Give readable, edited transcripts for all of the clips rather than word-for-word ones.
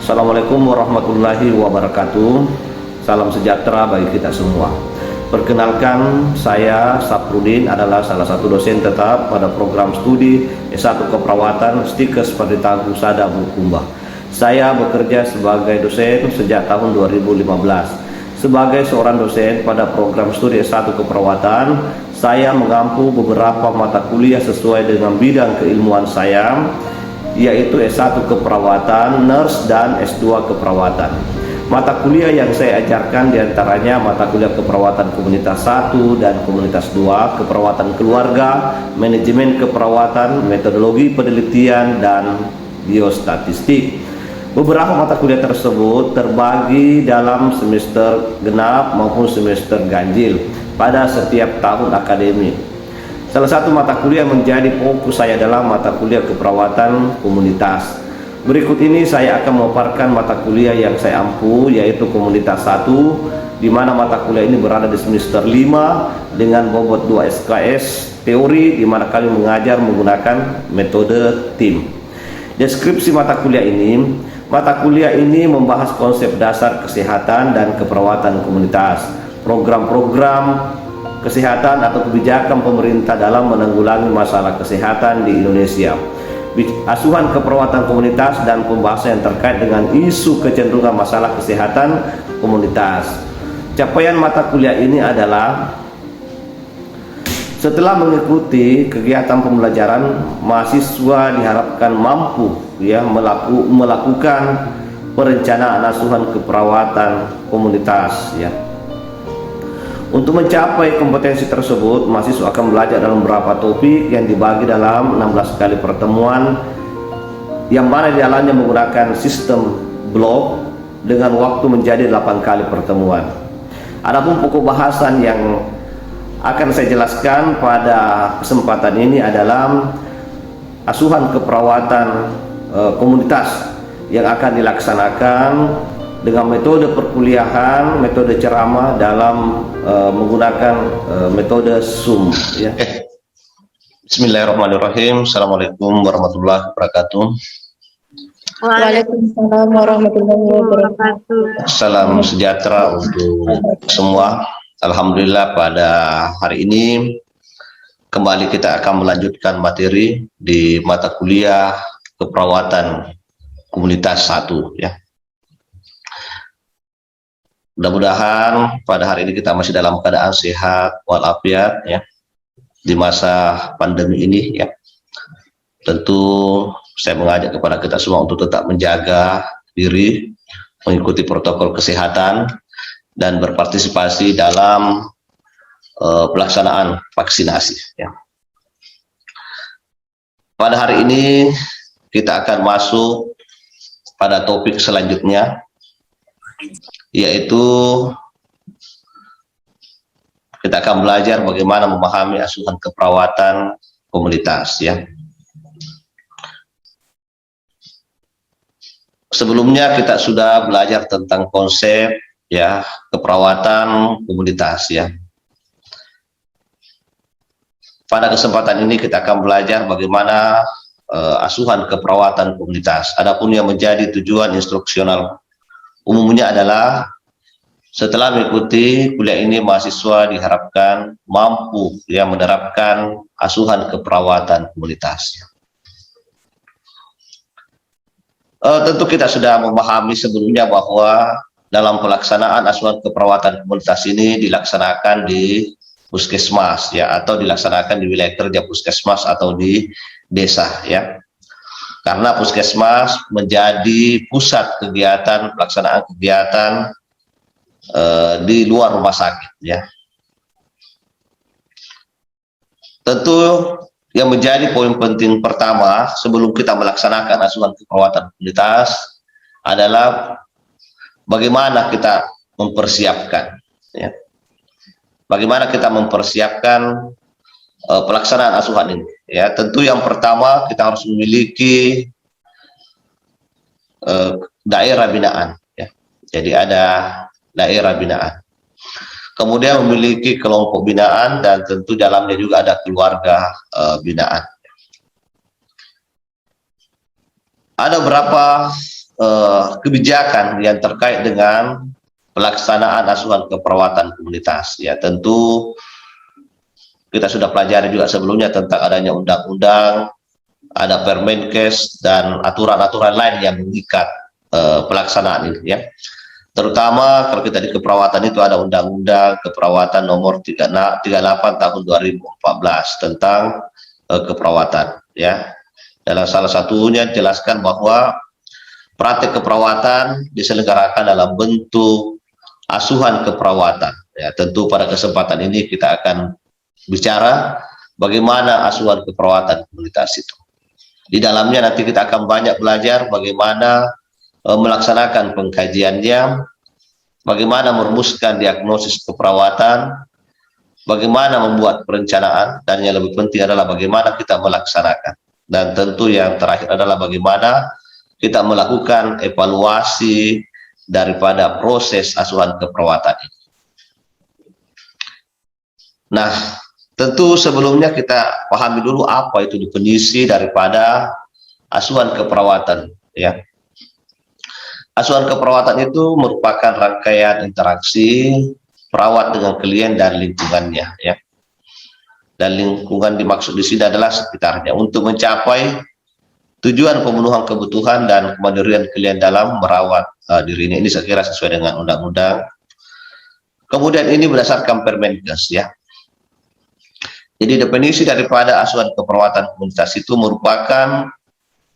Assalamualaikum warahmatullahi wabarakatuh. Salam sejahtera bagi kita semua. Perkenalkan, saya Saprudin adalah salah satu dosen tetap pada program studi S1 Keperawatan Stikes Perdita Husada Bulukumba. Saya bekerja sebagai dosen sejak tahun 2015. Sebagai seorang dosen pada program studi S1 Keperawatan, saya mengampu beberapa mata kuliah sesuai dengan bidang keilmuan saya, yaitu S1 Keperawatan, Nurse, dan S2 Keperawatan. Mata kuliah yang saya ajarkan diantaranya mata kuliah Keperawatan Komunitas 1 dan Komunitas 2, Keperawatan Keluarga, Manajemen Keperawatan, Metodologi Penelitian, dan Biostatistik. Beberapa mata kuliah tersebut terbagi dalam semester genap maupun semester ganjil pada setiap tahun akademik. Salah satu mata kuliah menjadi fokus saya adalah mata kuliah Keperawatan Komunitas. Berikut ini saya akan memaparkan mata kuliah yang saya ampu, yaitu Komunitas 1, di mana mata kuliah ini berada di semester 5 dengan bobot 2 SKS teori, di mana kami mengajar menggunakan metode tim. Deskripsi mata kuliah ini membahas konsep dasar kesehatan dan keperawatan komunitas, program-program kesehatan atau kebijakan pemerintah dalam menanggulangi masalah kesehatan di Indonesia, asuhan keperawatan komunitas, dan pembahasan yang terkait dengan isu kecenderungan masalah kesehatan komunitas. Capaian mata kuliah ini adalah setelah mengikuti kegiatan pembelajaran, mahasiswa diharapkan mampu melakukan perencanaan asuhan keperawatan komunitas. Untuk mencapai kompetensi tersebut, mahasiswa akan belajar dalam beberapa topik yang dibagi dalam 16 kali pertemuan, yang mana di dalamnya menggunakan sistem blok dengan waktu menjadi 8 kali pertemuan. Adapun pokok bahasan yang akan saya jelaskan pada kesempatan ini adalah asuhan keperawatan komunitas yang akan dilaksanakan dengan metode perkuliahan, metode ceramah dalam menggunakan metode Zoom. Bismillahirrahmanirrahim. Assalamualaikum warahmatullahi wabarakatuh. Waalaikumsalam warahmatullahi wabarakatuh. Salam sejahtera untuk semua. Alhamdulillah pada hari ini kembali kita akan melanjutkan materi di mata kuliah Keperawatan Komunitas 1 . Mudah-mudahan pada hari ini kita masih dalam keadaan sehat walafiat di masa pandemi ini . Tentu saya mengajak kepada kita semua untuk tetap menjaga diri, mengikuti protokol kesehatan, dan berpartisipasi dalam pelaksanaan vaksinasi . Pada hari ini kita akan masuk pada topik selanjutnya, yaitu kita akan belajar bagaimana memahami asuhan keperawatan komunitas . Sebelumnya kita sudah belajar tentang konsep keperawatan komunitas . Pada kesempatan ini kita akan belajar bagaimana asuhan keperawatan komunitas. Adapun yang menjadi tujuan instruksional umumnya adalah setelah mengikuti kuliah ini, mahasiswa diharapkan mampu menerapkan asuhan keperawatan komunitas. Tentu kita sudah memahami sebelumnya bahwa dalam pelaksanaan asuhan keperawatan komunitas ini dilaksanakan di puskesmas atau dilaksanakan di wilayah kerja puskesmas atau di desa karena puskesmas menjadi pusat kegiatan pelaksanaan kegiatan di luar rumah sakit . Tentu yang menjadi poin penting pertama sebelum kita melaksanakan asuhan keperawatan komunitas adalah bagaimana kita mempersiapkan bagaimana kita mempersiapkan pelaksanaan asuhan ini. Tentu yang pertama kita harus memiliki daerah binaan. Jadi ada daerah binaan. Kemudian memiliki kelompok binaan, dan tentu dalamnya juga ada keluarga binaan. Ada beberapa kebijakan yang terkait dengan pelaksanaan asuhan keperawatan komunitas. Ya, tentu kita sudah pelajari juga sebelumnya tentang adanya undang-undang, ada Permenkes dan aturan-aturan lain yang mengikat pelaksanaan ini, ya. Terutama kalau kita di keperawatan itu ada Undang-Undang Keperawatan nomor 38 tahun 2014 tentang keperawatan, ya. Dalam salah satunya jelaskan bahwa praktek keperawatan diselenggarakan dalam bentuk asuhan keperawatan. Ya, tentu pada kesempatan ini kita akan bicara bagaimana asuhan keperawatan komunitas itu. Di dalamnya nanti kita akan banyak belajar bagaimana melaksanakan pengkajiannya, bagaimana merumuskan diagnosis keperawatan, bagaimana membuat perencanaan, dan yang lebih penting adalah bagaimana kita melaksanakan. Dan tentu yang terakhir adalah bagaimana kita melakukan evaluasi daripada proses asuhan keperawatan ini. Nah, tentu sebelumnya kita pahami dulu apa itu definisi daripada asuhan keperawatan, ya. Asuhan keperawatan itu merupakan rangkaian interaksi perawat dengan klien dan lingkungannya, ya. Dan lingkungan dimaksud di sini adalah sekitarnya untuk mencapai tujuan pemenuhan kebutuhan dan kemandirian klien dalam merawat dirinya. Ini saya kira sesuai dengan undang-undang. Kemudian ini berdasarkan Permenkes, ya. Jadi definisi daripada asuhan keperawatan komunitas itu merupakan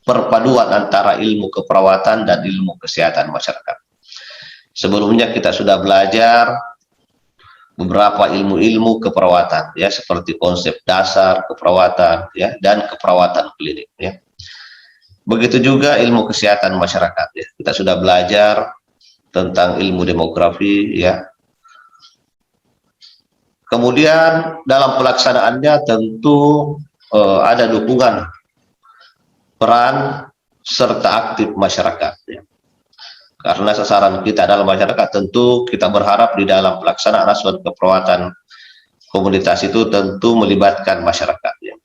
perpaduan antara ilmu keperawatan dan ilmu kesehatan masyarakat. Sebelumnya kita sudah belajar beberapa ilmu-ilmu keperawatan, ya, seperti konsep dasar keperawatan, ya, dan keperawatan klinik, ya. Begitu juga ilmu kesehatan masyarakat, ya. Kita sudah belajar tentang ilmu demografi, ya. Kemudian dalam pelaksanaannya tentu ada dukungan peran serta aktif masyarakat, ya. Karena sasaran kita adalah masyarakat, tentu kita berharap di dalam pelaksanaan asuhan keperawatan komunitas itu tentu melibatkan masyarakat, ya.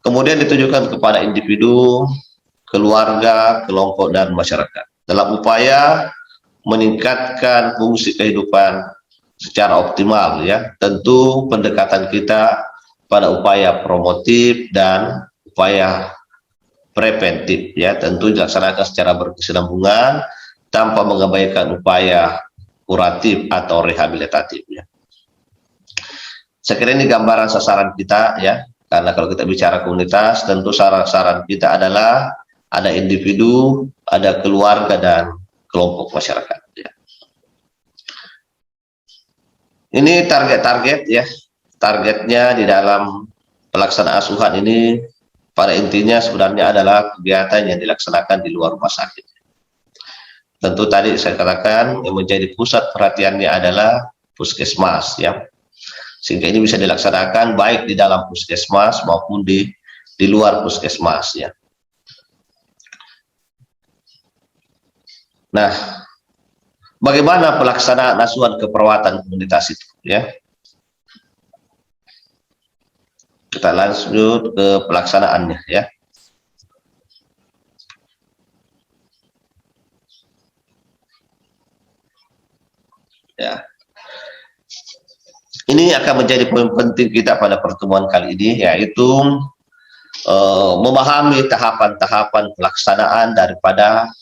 Kemudian ditujukan kepada individu, keluarga, kelompok, dan masyarakat dalam upaya meningkatkan fungsi kehidupan secara optimal, ya. Tentu pendekatan kita pada upaya promotif dan upaya preventif, ya, tentu dilaksanakan secara berkesinambungan tanpa mengabaikan upaya kuratif atau rehabilitatif, ya. Saya kira ini gambaran sasaran kita, ya, karena kalau kita bicara komunitas tentu sasaran kita adalah ada individu, ada keluarga, dan kelompok masyarakat, ya. Ini target-target, ya. Targetnya di dalam pelaksanaan asuhan ini pada intinya sebenarnya adalah kegiatan yang dilaksanakan di luar rumah sakit. Tentu tadi saya katakan yang menjadi pusat perhatiannya adalah puskesmas, ya. Sehingga ini bisa dilaksanakan baik di dalam puskesmas maupun di luar puskesmas, ya. Nah, bagaimana pelaksanaan asuhan keperawatan komunitas itu, ya? Kita lanjut ke pelaksanaannya, ya. Ya. Ini akan menjadi poin penting kita pada pertemuan kali ini, yaitu memahami tahapan-tahapan pelaksanaan daripada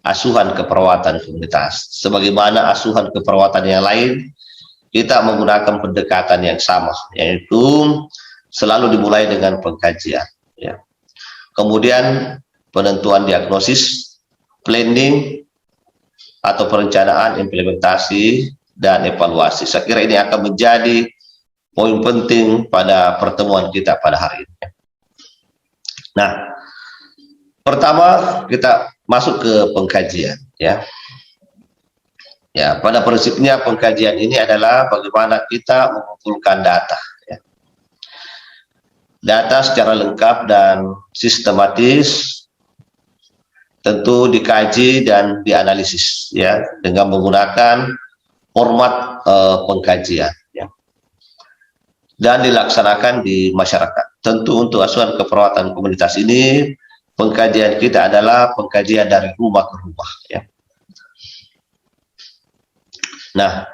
asuhan keperawatan komunitas. Sebagaimana asuhan keperawatan yang lain, kita menggunakan pendekatan yang sama, yaitu selalu dimulai dengan pengkajian, ya. Kemudian penentuan diagnosis, planning atau perencanaan, implementasi, dan evaluasi. Saya kira ini akan menjadi poin penting pada pertemuan kita pada hari ini. Nah, pertama kita masuk ke pengkajian, ya. Ya, pada prinsipnya pengkajian ini adalah bagaimana kita mengumpulkan data, ya. Data secara lengkap dan sistematis tentu dikaji dan dianalisis, ya, dengan menggunakan format pengkajian, ya, dan dilaksanakan di masyarakat. Tentu untuk asuhan keperawatan komunitas ini pengkajian kita adalah pengkajian dari rumah ke rumah ya. Nah,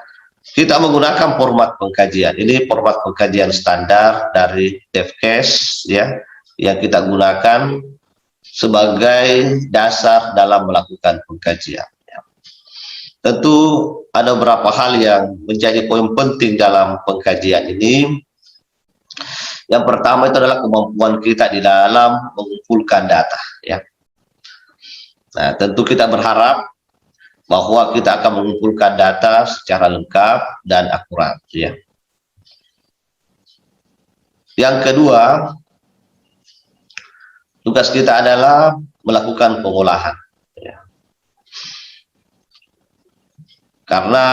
kita menggunakan format pengkajian. Ini format pengkajian standar dari Devkes ya, yang kita gunakan sebagai dasar dalam melakukan pengkajian. Ya. Tentu ada beberapa hal yang menjadi poin penting dalam pengkajian ini. Yang pertama itu adalah kemampuan kita di dalam mengumpulkan data. Ya. Nah, tentu kita berharap bahwa kita akan mengumpulkan data secara lengkap dan akurat. Ya. Yang kedua, tugas kita adalah melakukan pengolahan. Ya. Karena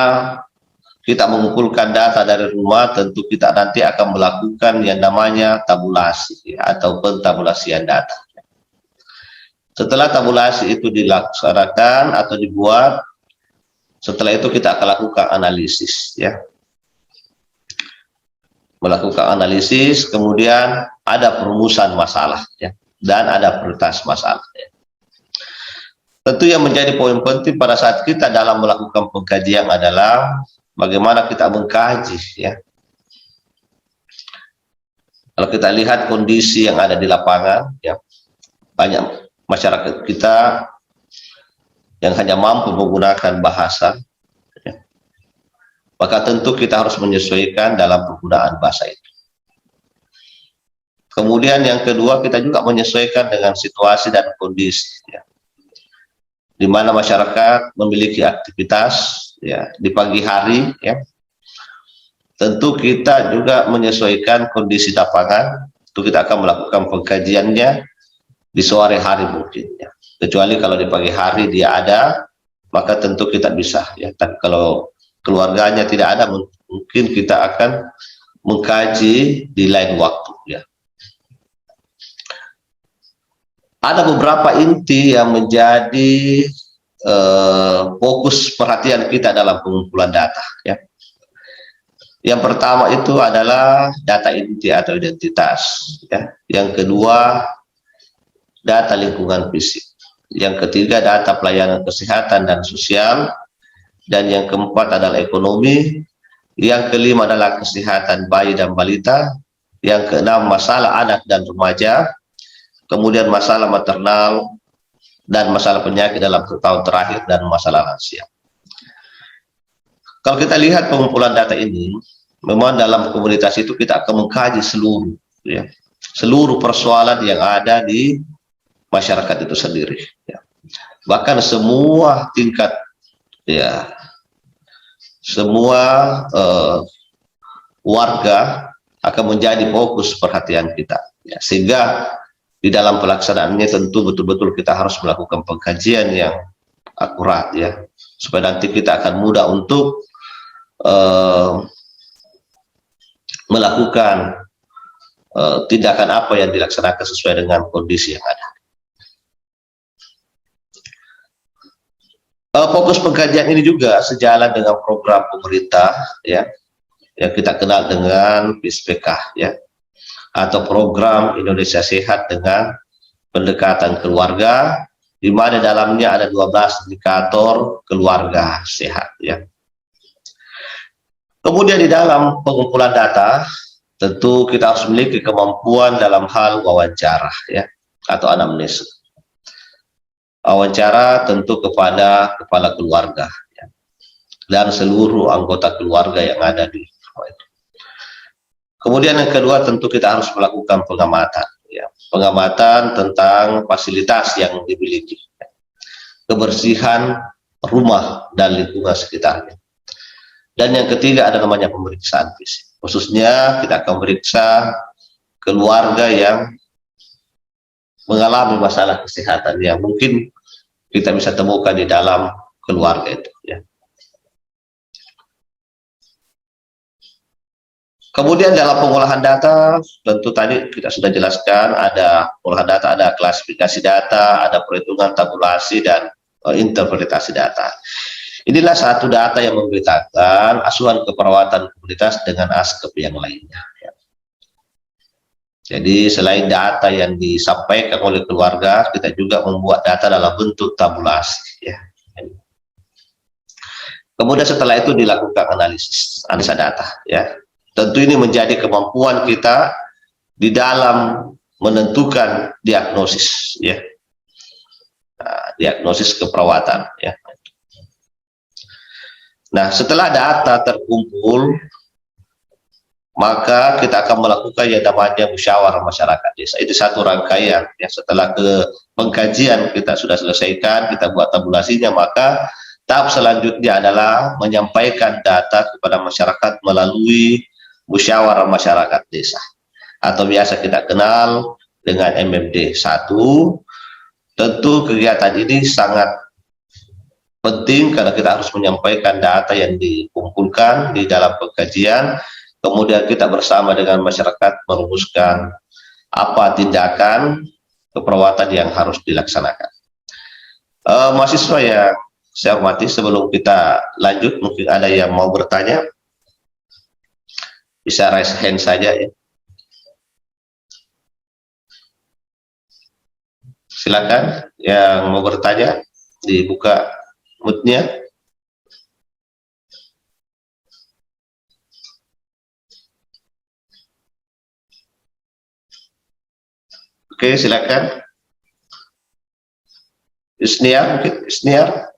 kita mengumpulkan data dari rumah, tentu kita nanti akan melakukan yang namanya tabulasi ya, atau pentabulasian data. Setelah tabulasi itu dilaksanakan atau dibuat, setelah itu kita akan lakukan analisis ya. Melakukan analisis, kemudian ada perumusan masalah ya, dan ada prioritas masalah ya. Tentu yang menjadi poin penting pada saat kita dalam melakukan pengkajian adalah bagaimana kita mengkaji ya. Kalau kita lihat kondisi yang ada di lapangan ya, banyak masyarakat kita yang hanya mampu menggunakan bahasa ya, maka tentu kita harus menyesuaikan dalam penggunaan bahasa itu. Kemudian yang kedua, kita juga menyesuaikan dengan situasi dan kondisi ya, di mana masyarakat memiliki aktivitas ya di pagi hari ya. Tentu kita juga menyesuaikan kondisi lapangan, itu kita akan melakukan pengkajiannya di sore hari mungkin ya. Kecuali kalau di pagi hari dia ada, maka tentu kita bisa ya. Tapi kalau keluarganya tidak ada, mungkin kita akan mengkaji di lain waktu ya. Ada beberapa inti yang menjadi fokus perhatian kita dalam pengumpulan data ya. Yang pertama itu adalah data inti atau identitas ya. Yang kedua, data lingkungan fisik. Yang ketiga, data pelayanan kesehatan dan sosial. Dan yang keempat adalah ekonomi. Yang kelima adalah kesehatan bayi dan balita. Yang keenam, masalah anak dan remaja. Kemudian masalah maternal dan masalah penyakit dalam tahun terakhir dan masalah lansia. Kalau kita lihat pengumpulan data ini, memang dalam komunitas itu kita akan mengkaji seluruh ya, seluruh persoalan yang ada di masyarakat itu sendiri ya. Bahkan semua tingkat ya, semua warga akan menjadi fokus perhatian kita ya. Sehingga di dalam pelaksanaannya tentu betul-betul kita harus melakukan pengkajian yang akurat ya, supaya nanti kita akan mudah untuk melakukan tindakan apa yang dilaksanakan sesuai dengan kondisi yang ada. Fokus pengkajian ini juga sejalan dengan program pemerintah ya, yang kita kenal dengan PISPK ya, atau program Indonesia Sehat dengan pendekatan keluarga, di mana dalamnya ada 12 indikator keluarga sehat ya. Kemudian di dalam pengumpulan data, tentu kita harus memiliki kemampuan dalam hal wawancara ya, atau anamnesis. Wawancara tentu kepada kepala keluarga ya, dan seluruh anggota keluarga yang ada di rumah itu. Kemudian yang kedua, tentu kita harus melakukan pengamatan ya, pengamatan tentang fasilitas yang dimiliki ya, kebersihan rumah dan lingkungan sekitarnya. Dan yang ketiga ada namanya pemeriksaan fisik. Khususnya kita akan meriksa keluarga yang mengalami masalah kesehatan yang mungkin kita bisa temukan di dalam keluarga itu ya. Kemudian dalam pengolahan data, tentu tadi kita sudah jelaskan, ada pengolahan data, ada klasifikasi data, ada perhitungan tabulasi dan interpretasi data. Inilah satu data yang membedakan asuhan keperawatan komunitas dengan ASKEP yang lainnya ya. Jadi selain data yang disampaikan oleh keluarga, kita juga membuat data dalam bentuk tabulasi. Ya. Kemudian setelah itu dilakukan analisa data. Ya. Tentu ini menjadi kemampuan kita di dalam menentukan diagnosis. Ya. Nah, diagnosis keperawatan. Ya. Nah, setelah data terkumpul, maka kita akan melakukan yang namanya musyawarah masyarakat desa. Itu satu rangkaian. Ya, setelah pengkajian kita sudah selesaikan, kita buat tabulasinya, maka tahap selanjutnya adalah menyampaikan data kepada masyarakat melalui musyawarah masyarakat desa, atau biasa kita kenal dengan MMD 1. Tentu kegiatan ini sangat penting karena kita harus menyampaikan data yang dikumpulkan di dalam pengkajian. Kemudian kita bersama dengan masyarakat merumuskan apa tindakan keperawatan yang harus dilaksanakan. Mahasiswa yang saya hormati, sebelum kita lanjut, mungkin ada yang mau bertanya, bisa raise hand saja ya. Silakan yang mau bertanya, dibuka mute-nya. Oke, silakan. Yusniar, mungkin Yusniar.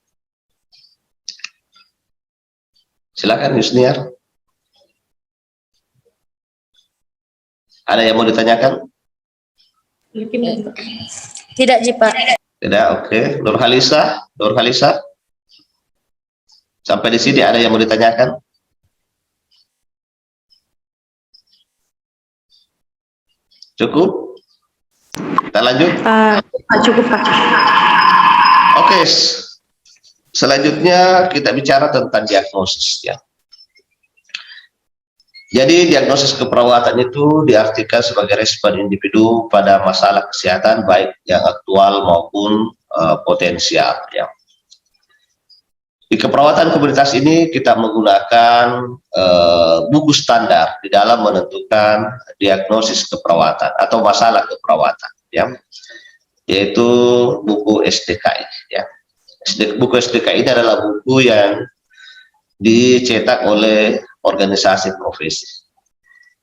Silakan Yusniar. Ada yang mau ditanyakan? Tidak, Ji, Pak. Tidak, oke. Nurhalisa, Nurhalisa. Sampai di sini ada yang mau ditanyakan? Cukup? Kita lanjut. Cukup, Pak. Oke, selanjutnya kita bicara tentang diagnosis ya. Jadi diagnosis keperawatan itu diartikan sebagai respon individu pada masalah kesehatan baik yang aktual maupun potensial ya. Di keperawatan komunitas ini kita menggunakan buku standar di dalam menentukan diagnosis keperawatan atau masalah keperawatan ya. Yaitu buku SDKI ya. Buku SDKI ini adalah buku yang dicetak oleh organisasi profesi.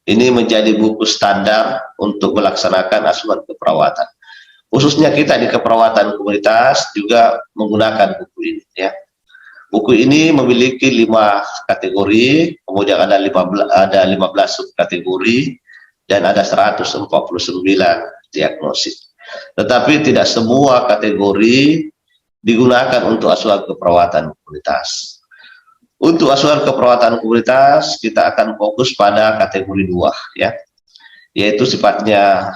Ini menjadi buku standar untuk melaksanakan asuhan keperawatan. Khususnya kita di keperawatan komunitas juga menggunakan buku ini ya. Buku ini memiliki 5 kategori, kemudian ada 15 subkategori dan ada 149 diagnosis. Tetapi tidak semua kategori digunakan untuk asuhan keperawatan komunitas. Untuk asuhan keperawatan komunitas kita akan fokus pada kategori 2 ya, yaitu sifatnya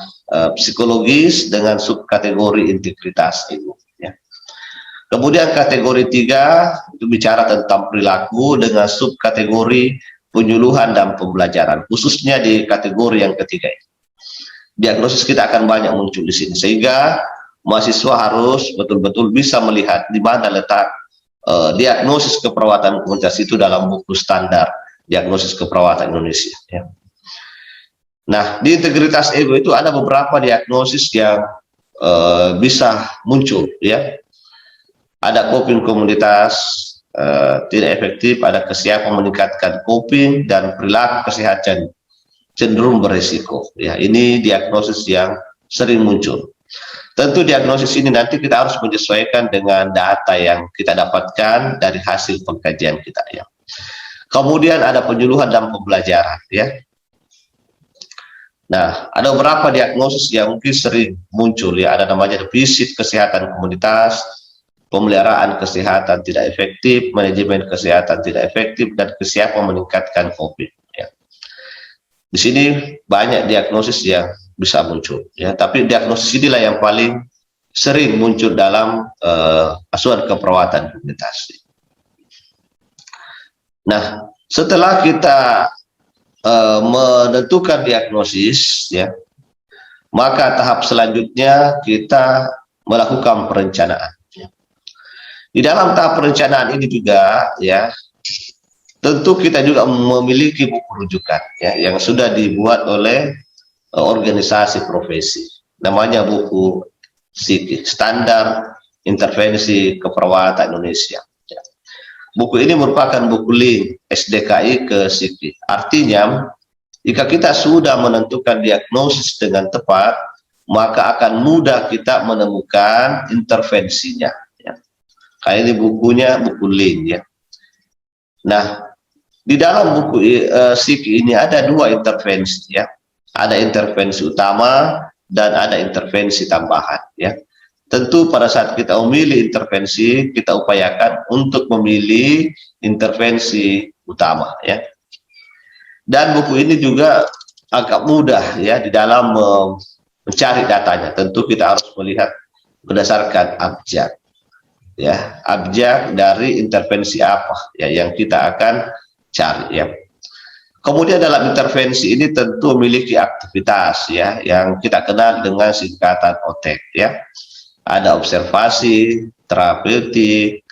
psikologis dengan subkategori integritas ilmu ya. Kemudian kategori 3 itu bicara tentang perilaku dengan subkategori penyuluhan dan pembelajaran, khususnya di kategori yang ketiga ini. Diagnosis kita akan banyak muncul di sini, sehingga mahasiswa harus betul-betul bisa melihat di mana letak diagnosis keperawatan komunitas itu dalam buku standar diagnosis keperawatan Indonesia ya. Nah, di integritas ego itu ada beberapa diagnosis yang bisa muncul ya. Ada coping komunitas tidak efektif, ada kesiapan meningkatkan coping, dan perilaku kesehatan cenderung berisiko ya. Ini diagnosis yang sering muncul. Tentu diagnosis ini nanti kita harus menyesuaikan dengan data yang kita dapatkan dari hasil pengkajian kita ya. Kemudian ada penyuluhan dan pembelajaran ya. Nah, ada beberapa diagnosis yang mungkin sering muncul ya. Ada namanya defisit kesehatan komunitas, pemeliharaan kesehatan tidak efektif, manajemen kesehatan tidak efektif, dan kesiapan meningkatkan COVID ya. Di sini banyak diagnosis yang bisa muncul ya, tapi diagnosis inilah yang paling sering muncul dalam asuhan keperawatan komunitas. Nah, setelah kita menentukan diagnosis ya, maka tahap selanjutnya kita melakukan perencanaan ya. Di dalam tahap perencanaan ini juga ya, tentu kita juga memiliki buku rujukan ya, yang sudah dibuat oleh organisasi profesi. Namanya buku SIKI, Standar Intervensi Keperawatan Indonesia. Ya. Buku ini merupakan buku link SDKI ke SIKI. Artinya, jika kita sudah menentukan diagnosis dengan tepat, maka akan mudah kita menemukan intervensinya. Ya. Kayak ini bukunya, buku link ya. Nah, di dalam buku SIKI ini ada dua intervensi ya. Ada intervensi utama dan ada intervensi tambahan ya. Tentu pada saat kita memilih intervensi, kita upayakan untuk memilih intervensi utama ya. Dan buku ini juga agak mudah ya di dalam mencari datanya. Tentu kita harus melihat berdasarkan abjad ya, abjad dari intervensi apa ya yang kita akan cari ya. Kemudian dalam intervensi ini tentu memiliki aktivitas ya yang kita kenal dengan singkatan OTEK ya. Ada observasi, terapeutik,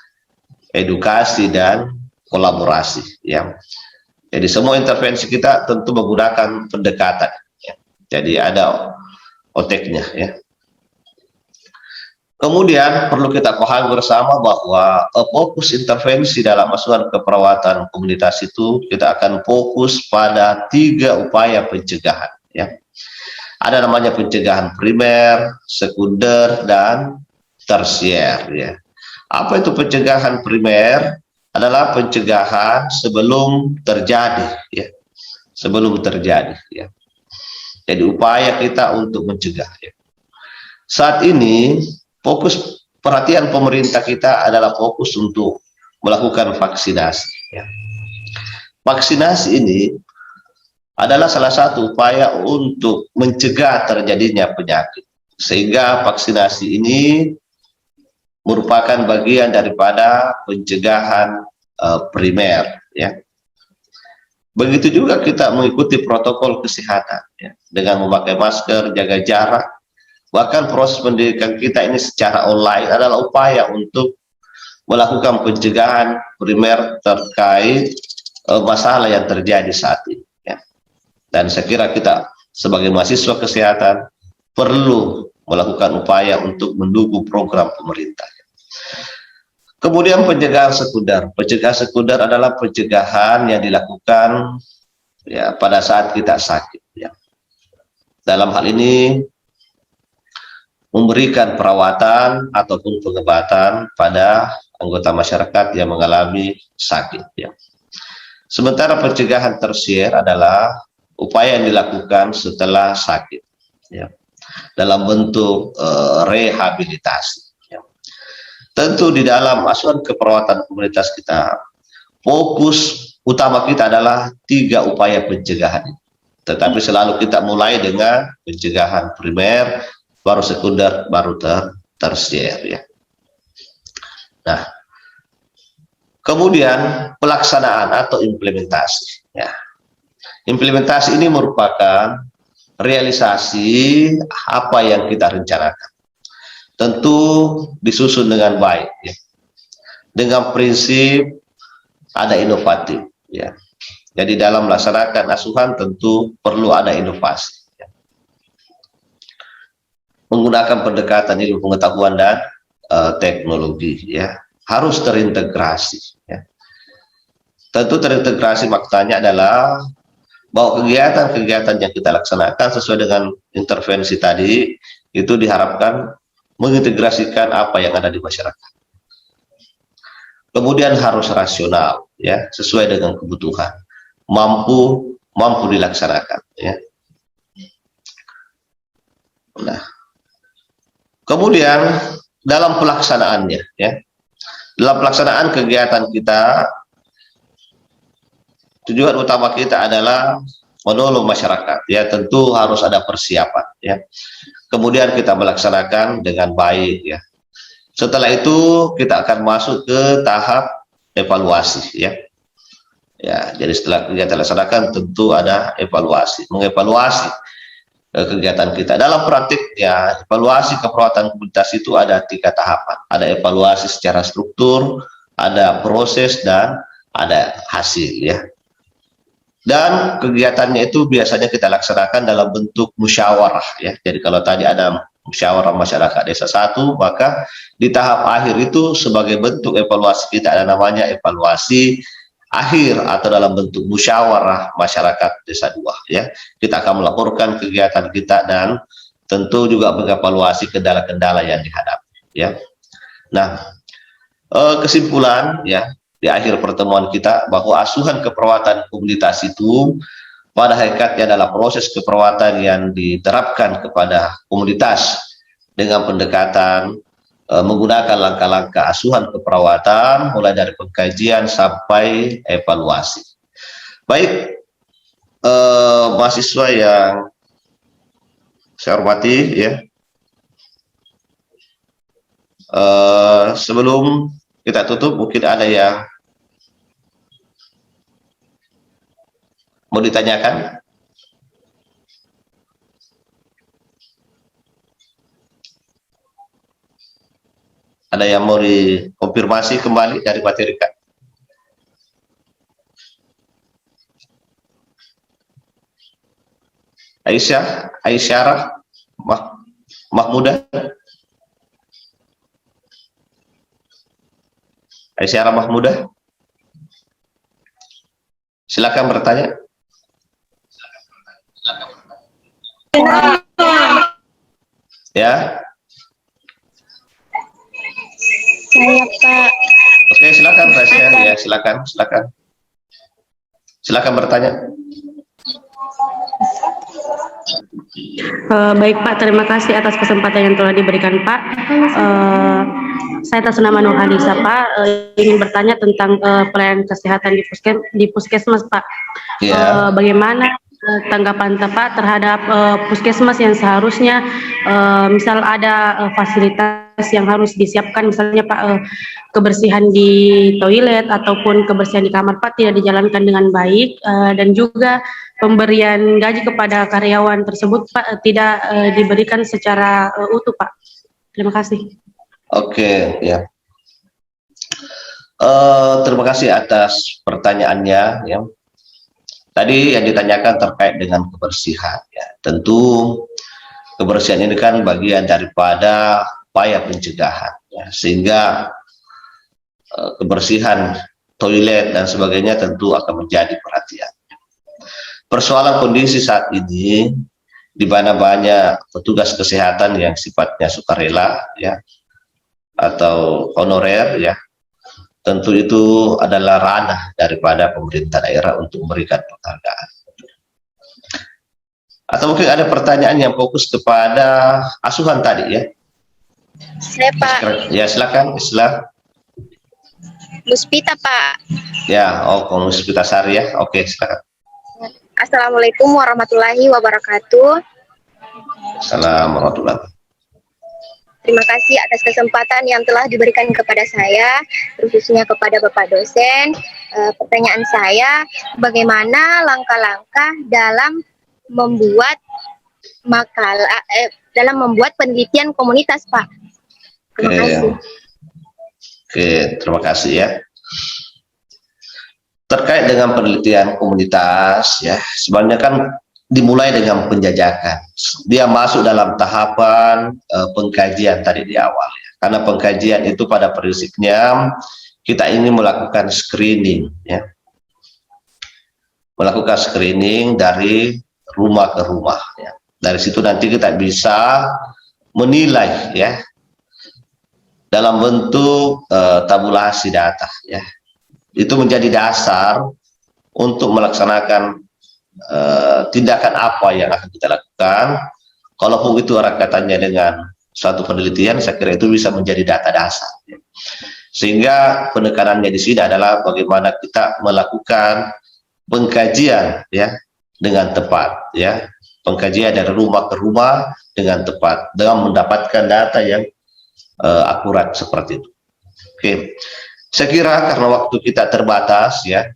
edukasi dan kolaborasi ya. Jadi semua intervensi kita tentu menggunakan pendekatan ya. Jadi ada OTEK-nya ya. Kemudian perlu kita pahami bersama bahwa fokus intervensi dalam asuhan keperawatan komunitas itu kita akan fokus pada 3 upaya pencegahan ya. Ada namanya pencegahan primer, sekunder dan tersier ya. Apa itu pencegahan primer? Adalah pencegahan sebelum terjadi ya. Sebelum terjadi ya. Jadi upaya kita untuk mencegah ya. Saat ini fokus perhatian pemerintah kita adalah fokus untuk melakukan vaksinasi. Ya. Vaksinasi ini adalah salah satu upaya untuk mencegah terjadinya penyakit. Sehingga vaksinasi ini merupakan bagian daripada pencegahan primer. Ya. Begitu juga kita mengikuti protokol kesehatan ya, dengan memakai masker, jaga jarak. Bahkan proses pendidikan kita ini secara online adalah upaya untuk melakukan pencegahan primer terkait masalah yang terjadi saat ini. Ya. Dan saya kira kita sebagai mahasiswa kesehatan perlu melakukan upaya untuk mendukung program pemerintah. Kemudian pencegahan sekunder. Pencegahan sekunder adalah pencegahan yang dilakukan ya pada saat kita sakit. Ya. Dalam hal ini memberikan perawatan ataupun pengobatan pada anggota masyarakat yang mengalami sakit. Ya. Sementara pencegahan tersier adalah upaya yang dilakukan setelah sakit, ya, dalam bentuk rehabilitasi. Ya. Tentu di dalam asuhan keperawatan komunitas kita, fokus utama kita adalah 3 upaya pencegahan. Tetapi selalu kita mulai dengan pencegahan primer, baru sekunder, baru tersier ya. Nah, kemudian pelaksanaan atau implementasi ya. Implementasi ini merupakan realisasi apa yang kita rencanakan. Tentu disusun dengan baik ya. Dengan prinsip ada inovatif ya. Jadi dalam melaksanakan asuhan tentu perlu ada inovasi. Menggunakan pendekatan ilmu pengetahuan dan teknologi ya, harus terintegrasi ya. Tentu terintegrasi maknanya adalah bahwa kegiatan-kegiatan yang kita laksanakan sesuai dengan intervensi tadi itu diharapkan mengintegrasikan apa yang ada di masyarakat. Kemudian harus rasional ya, sesuai dengan kebutuhan, mampu dilaksanakan ya. Nah, kemudian dalam pelaksanaannya ya, dalam pelaksanaan kegiatan kita, tujuan utama kita adalah menolong masyarakat ya, tentu harus ada persiapan ya. Kemudian kita melaksanakan dengan baik ya. Setelah itu kita akan masuk ke tahap evaluasi ya. Ya, jadi setelah kegiatan dilaksanakan tentu ada evaluasi, mengevaluasi kegiatan kita. Dalam praktik ya, evaluasi keperawatan komunitas itu ada 3 tahapan. Ada evaluasi secara struktur, ada proses dan ada hasil ya. Dan kegiatannya itu biasanya kita laksanakan dalam bentuk musyawarah ya. Jadi kalau tadi ada musyawarah masyarakat desa 1, maka di tahap akhir itu sebagai bentuk evaluasi kita ada namanya evaluasi akhir atau dalam bentuk musyawarah masyarakat desa 2 ya. Kita akan melaporkan kegiatan kita dan tentu juga mengevaluasi kendala-kendala yang dihadapi ya. Nah, kesimpulan ya di akhir pertemuan kita bahwa asuhan keperawatan komunitas itu pada hakikatnya adalah proses keperawatan yang diterapkan kepada komunitas dengan pendekatan menggunakan langkah-langkah asuhan keperawatan mulai dari pengkajian sampai evaluasi. Baik, mahasiswa yang saya hormati ya, sebelum kita tutup mungkin ada yang mau ditanyakan? Ada yang mau dikonfirmasi kembali dari materi Kak? Aisyah Mahmudah. Aisyah Mahmudah. Silakan bertanya. Ya. Saya Pak. Oke, silakan Aisyah. Ya, silakan. Silakan bertanya. Baik Pak, terima kasih atas kesempatan yang telah diberikan Pak. Saya atas nama Nur Hadisa Pak, ingin bertanya tentang pelayanan kesehatan di puskesmas Pak. Ya. Bagaimana tanggapan Pak terhadap puskesmas yang seharusnya misal ada fasilitas yang harus disiapkan, misalnya Pak kebersihan di toilet ataupun kebersihan di kamar Pak tidak dijalankan dengan baik, dan juga pemberian gaji kepada karyawan tersebut Pak tidak diberikan secara utuh Pak. Terima kasih. Oke, ya. Terima kasih atas pertanyaannya ya. Tadi yang ditanyakan terkait dengan kebersihan ya. Tentu kebersihan ini kan bagian daripada upaya pencegahan ya. Sehingga kebersihan toilet dan sebagainya tentu akan menjadi perhatian. Persoalan kondisi saat ini di mana banyak petugas kesehatan yang sifatnya sukarela ya atau honorer ya, tentu itu adalah ranah daripada pemerintah daerah untuk memberikan penghargaan. Atau mungkin ada pertanyaan yang fokus kepada asuhan tadi ya. Saya Pak. Ya silakan, Muspita Pak. Ya, Muspita Sari ya. Oke, silakan. Assalamualaikum warahmatullahi wabarakatuh. Assalamualaikum warahmatullahi wabarakatuh. Terima kasih atas kesempatan yang telah diberikan kepada saya, khususnya kepada Bapak dosen. Pertanyaan saya, bagaimana langkah-langkah dalam membuat makalah, dalam membuat penelitian komunitas, Pak? Terima kasih. Oke, terima kasih ya. Terkait dengan penelitian komunitas ya, sebenarnya kan dimulai dengan penjajakan. Dia masuk dalam tahapan pengkajian tadi di awal ya. Karena pengkajian itu pada prinsipnya kita ingin melakukan screening ya. Melakukan screening dari rumah ke rumah ya. Dari situ nanti kita bisa menilai ya dalam bentuk tabulasi data ya. Itu menjadi dasar untuk melaksanakan tindakan apa yang akan kita lakukan. Kalaupun itu erat katanya dengan suatu penelitian, saya kira itu bisa menjadi data dasar. Sehingga penekanannya di sini adalah bagaimana kita melakukan pengkajian ya dengan tepat ya, pengkajian dari rumah ke rumah dengan tepat, dengan mendapatkan data yang akurat seperti itu. Oke. Saya kira karena waktu kita terbatas ya,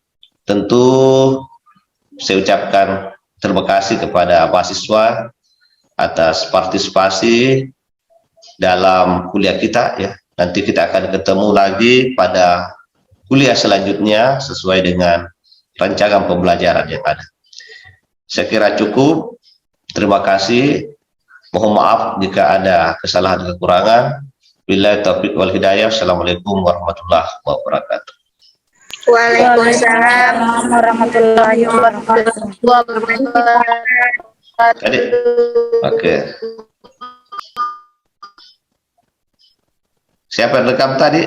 tentu saya ucapkan terima kasih kepada mahasiswa atas partisipasi dalam kuliah kita ya. Nanti kita akan ketemu lagi pada kuliah selanjutnya sesuai dengan rancangan pembelajaran yang ada. Saya kira cukup. Terima kasih. Mohon maaf jika ada kesalahan kekurangan. Billahi taufiq wal hidayah. Assalamualaikum warahmatullahi wabarakatuh. Waalaikumsalam warahmatullahi wabarakatuh. Tadi, oke. Siapa yang rekam tadi?